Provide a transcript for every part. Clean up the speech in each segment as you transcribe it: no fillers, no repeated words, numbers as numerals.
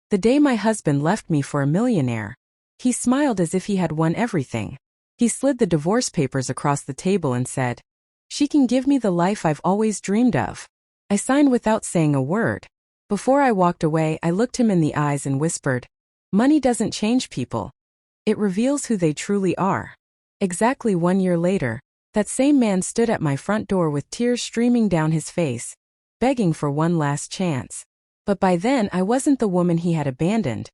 The day my husband left me for a millionaire. He smiled as if he had won everything. He slid the divorce papers across the table and said, "She can give me the life I've always dreamed of." I signed without saying a word. Before I walked away, I looked him in the eyes and whispered, "Money doesn't change people. It reveals who they truly are." Exactly 1 year later, that same man stood at my front door with tears streaming down his face, begging for one last chance. But by then I wasn't the woman he had abandoned,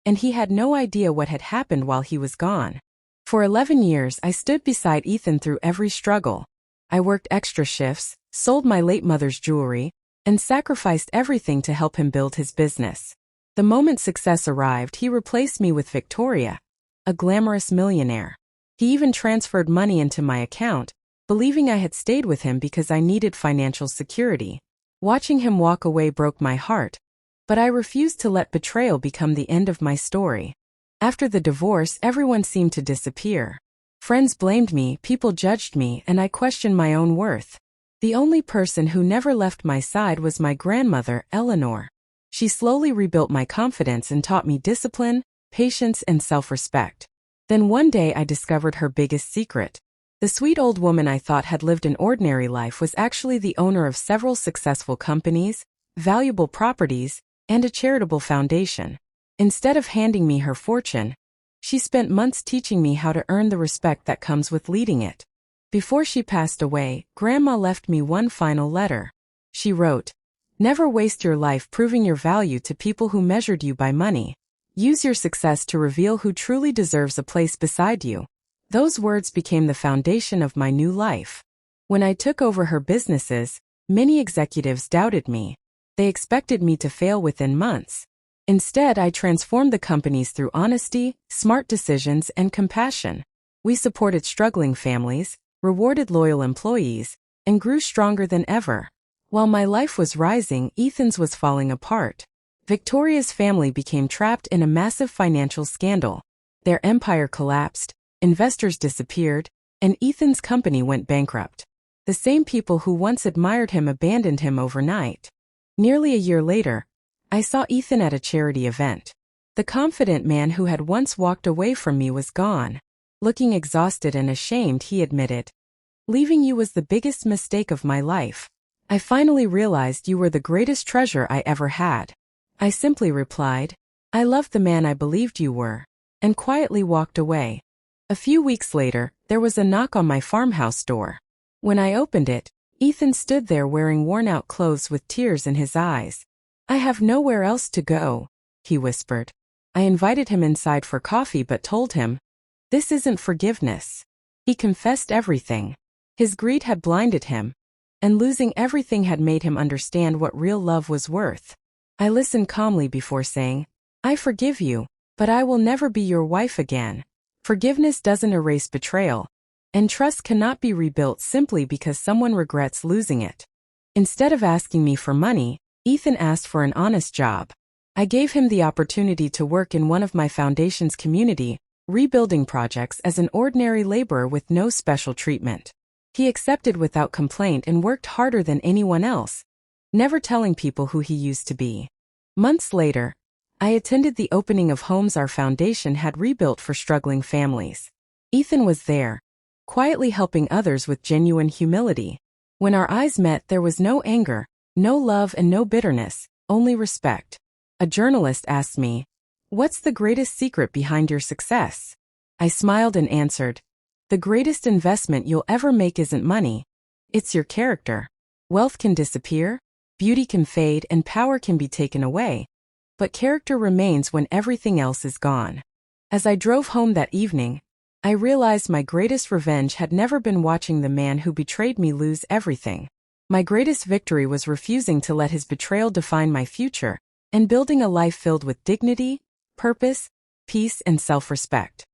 and he had no idea what had happened while he was gone. For 11 years I stood beside Ethan through every struggle. I worked extra shifts, sold my late mother's jewelry, and sacrificed everything to help him build his business. The moment success arrived, he replaced me with Victoria, a glamorous millionaire. He even transferred money into my account, believing I had stayed with him because I needed financial security. Watching him walk away broke my heart, but I refused to let betrayal become the end of my story. After the divorce, everyone seemed to disappear. Friends blamed me, people judged me, and I questioned my own worth. The only person who never left my side was my grandmother, Eleanor. She slowly rebuilt my confidence and taught me discipline, patience, and self-respect. Then one day I discovered her biggest secret. The sweet old woman I thought had lived an ordinary life was actually the owner of several successful companies, valuable properties, and a charitable foundation. Instead of handing me her fortune, she spent months teaching me how to earn the respect that comes with leading it. Before she passed away, Grandma left me one final letter. She wrote, "Never waste your life proving your value to people who measured you by money. Use your success to reveal who truly deserves a place beside you." Those words became the foundation of my new life. When I took over her businesses, many executives doubted me. They expected me to fail within months. Instead, I transformed the companies through honesty, smart decisions, and compassion. We supported struggling families, rewarded loyal employees, and grew stronger than ever. While my life was rising, Ethan's was falling apart. Victoria's family became trapped in a massive financial scandal. Their empire collapsed, investors disappeared, and Ethan's company went bankrupt. The same people who once admired him abandoned him overnight. Nearly a year later, I saw Ethan at a charity event. The confident man who had once walked away from me was gone. Looking exhausted and ashamed, he admitted, "Leaving you was the biggest mistake of my life. I finally realized you were the greatest treasure I ever had." I simply replied, "I loved the man I believed you were," and quietly walked away. A few weeks later, there was a knock on my farmhouse door. When I opened it, Ethan stood there wearing worn-out clothes with tears in his eyes. "I have nowhere else to go," he whispered. I invited him inside for coffee but told him, "This isn't forgiveness." He confessed everything. His greed had blinded him, and losing everything had made him understand what real love was worth. I listened calmly before saying, "I forgive you, but I will never be your wife again." Forgiveness doesn't erase betrayal, and trust cannot be rebuilt simply because someone regrets losing it. Instead of asking me for money, Ethan asked for an honest job. I gave him the opportunity to work in one of my foundation's community rebuilding projects as an ordinary laborer with no special treatment. He accepted without complaint and worked harder than anyone else, never telling people who he used to be. Months later, I attended the opening of homes our foundation had rebuilt for struggling families. Ethan was there, quietly helping others with genuine humility. When our eyes met, there was no anger, no love, and no bitterness, only respect. A journalist asked me, "What's the greatest secret behind your success?" I smiled and answered, "The greatest investment you'll ever make isn't money. It's your character. Wealth can disappear, beauty can fade, and power can be taken away. But character remains when everything else is gone." As I drove home that evening, I realized my greatest revenge had never been watching the man who betrayed me lose everything. My greatest victory was refusing to let his betrayal define my future, and building a life filled with dignity, purpose, peace, and self-respect.